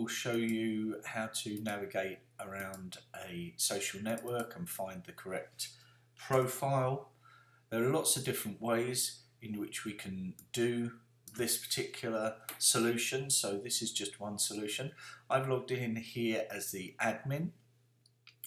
will show you how to navigate around a social network and find the correct profile. There are lots of different ways in which we can do this particular solution, so this is just one solution. I've logged in here as the admin,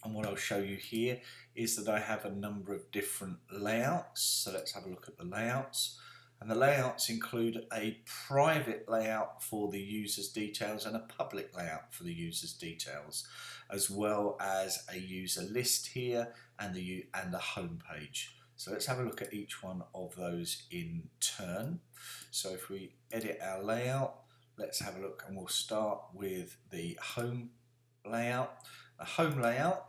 and what I'll show you here is that I have a number of different layouts. So let's have a look at the layouts. And the layouts include a private layout for the user's details and a public layout for the user's details, as well as a user list here and a home page. So let's have a look at each one of those in turn. So if we edit our layout, let's have a look, and we'll start with the home layout. The home layout,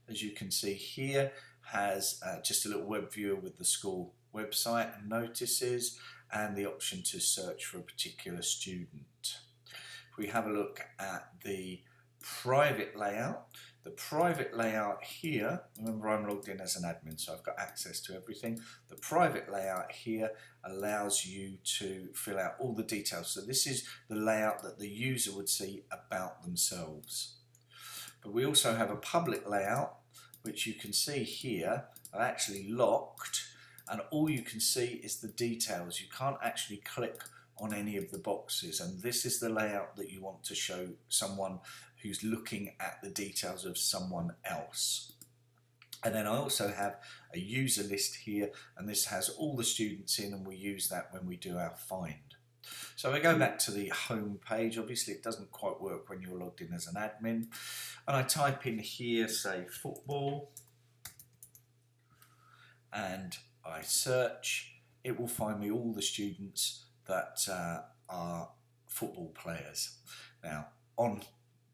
as you can see here, has just a little web viewer with the school website and notices and the option to search for a particular student. If we have a look at the private layout, the private layout here, remember I'm logged in as an admin, so I've got access to everything. The private layout here allows you to fill out all the details. So this is the layout that the user would see about themselves. But we also have a public layout, which you can see here are actually locked, and all you can see is the details. You can't actually click on any of the boxes, and this is the layout that you want to show someone who's looking at the details of someone else. And then I also have a user list here, and this has all the students in, and we use that when we do our find. So I go back to the home page. Obviously it doesn't quite work when you're logged in as an admin, and I type in here, say, football, and I search. It will find me all the students that are football players. Now on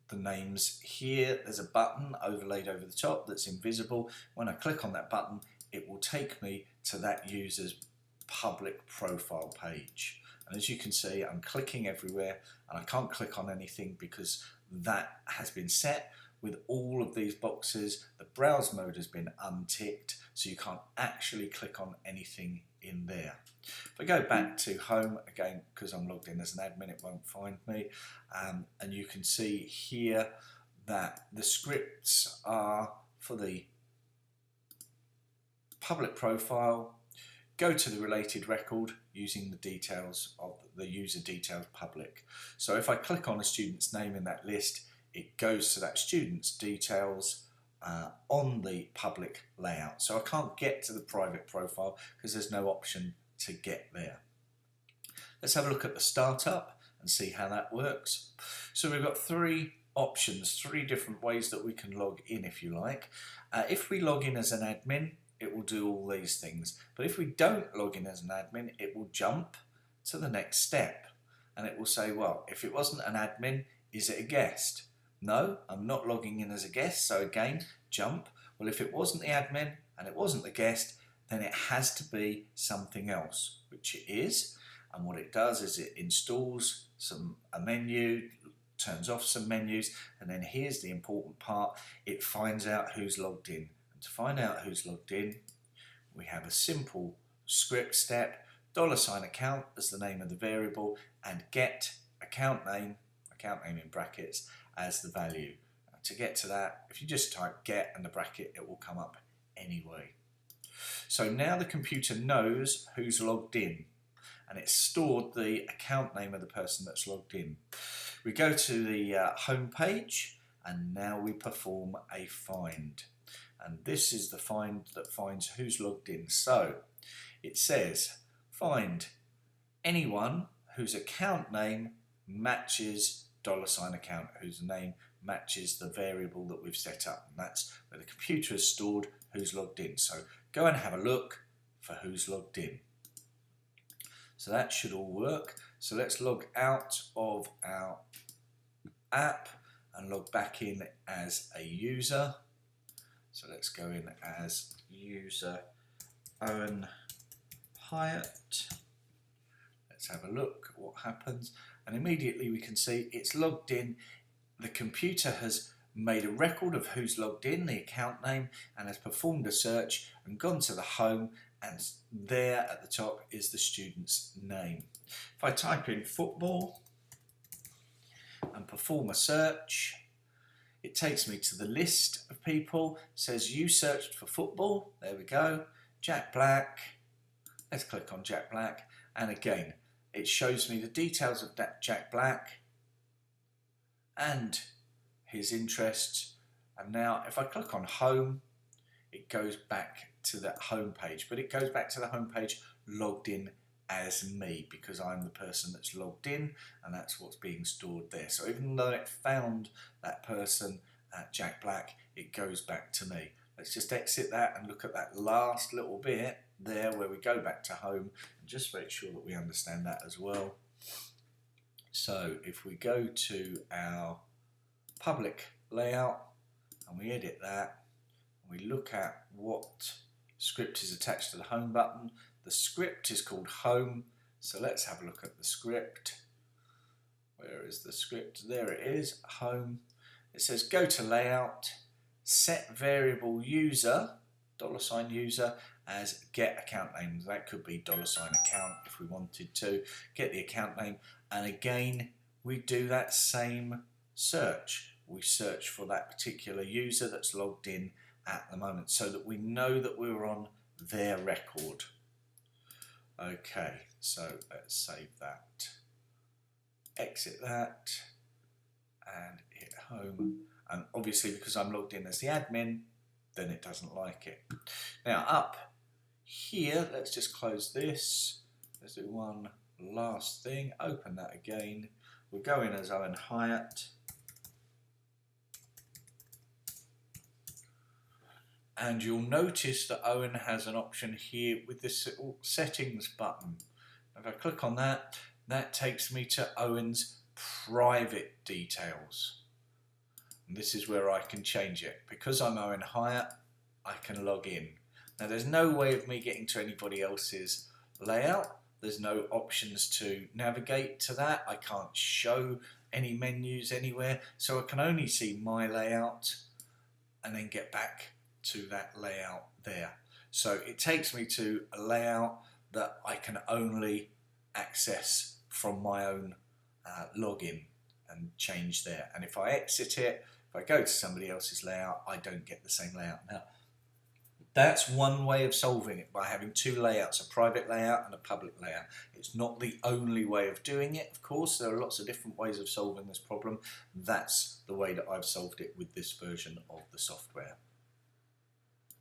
the names here, there's a button overlaid over the top that's invisible. When I click on that button, it will take me to that user's public profile page. And as you can see, I'm clicking everywhere, and I can't click on anything because that has been set with all of these boxes. The browse mode has been unticked, so you can't actually click on anything in there. If I go back to home again, because I'm logged in as an admin, it won't find me. And you can see here that the scripts are for the public profile. Go to the related record using the details of the user details public. So if I click on a student's name in that list, it goes to that student's details on the public layout. So I can't get to the private profile because there's no option to get there. Let's have a look at the startup and see how that works. So we've got three options, three different ways that we can log in, if you like. If we log in as an admin, it will do all these things. But if we don't log in as an admin, it will jump to the next step. And it will say, well, if it wasn't an admin, is it a guest? No, I'm not logging in as a guest, so again, jump. Well, if it wasn't the admin and it wasn't the guest, then it has to be something else, which it is. And what it does is it installs a menu, turns off some menus, and then here's the important part, it finds out who's logged in. And to find out who's logged in, we have a simple script step, $account as the name of the variable, and get account name in brackets, as the value. To get to that, if you just type get and the bracket, it will come up anyway. So now the computer knows who's logged in, and it's stored the account name of the person that's logged in. We go to the home page, and now we perform a find. And this is the find that finds who's logged in. So it says find anyone whose account name matches $account, whose name matches the variable that we've set up, and that's where the computer has stored who's logged in. So go and have a look for who's logged in. So that should all work. So let's log out of our app and log back in as a user. So let's go in as user Owen Hyatt. Let's have a look at what happens, and immediately we can see it's logged in. The computer has made a record of who's logged in, the account name, and has performed a search and gone to the home, and there at the top is the student's name. If I type in football and perform a search. It takes me to the list of people, says you searched for football, there we go, Jack Black. Let's click on Jack Black, and again it shows me the details of that Jack Black and his interests. And now if I click on home, it goes back to that home page, but it goes back to the home page logged in as me, because I'm the person that's logged in, and that's what's being stored there. So even though it found that person, Jack Black, it goes back to me. Let's just exit that and look at that last little bit there where we go back to home, and just make sure that we understand that as well. So if we go to our public layout and we edit that, and we look at what script is attached to the home button, the script is called home. So let's have a look at the script. Where is the script? There it is, home. It says go to layout, set variable user, $user, as get account name. That could be $account if we wanted to. Get the account name, and again we do that same search. We search for that particular user that's logged in at the moment, so that we know that we're on their record. Okay, so let's save that, exit that, and hit home. And obviously because I'm logged in as the admin, then it doesn't like it. Now up here, let's just close this. Let's do one last thing, open that again. We'll go in as Owen Hyatt. And you'll notice that Owen has an option here with this little settings button. If I click on that, that takes me to Owen's private details. And this is where I can change it. Because I'm Owen Hyatt, I can log in. Now there's no way of me getting to anybody else's layout. There's no options to navigate to that. I can't show any menus anywhere. So I can only see my layout and then get back to that layout there. So it takes me to a layout that I can only access from my own login and change there. And if I exit it, if I go to somebody else's layout, I don't get the same layout. Now, that's one way of solving it, by having two layouts, a private layout and a public layout. It's not the only way of doing it, of course. There are lots of different ways of solving this problem. That's the way that I've solved it with this version of the software.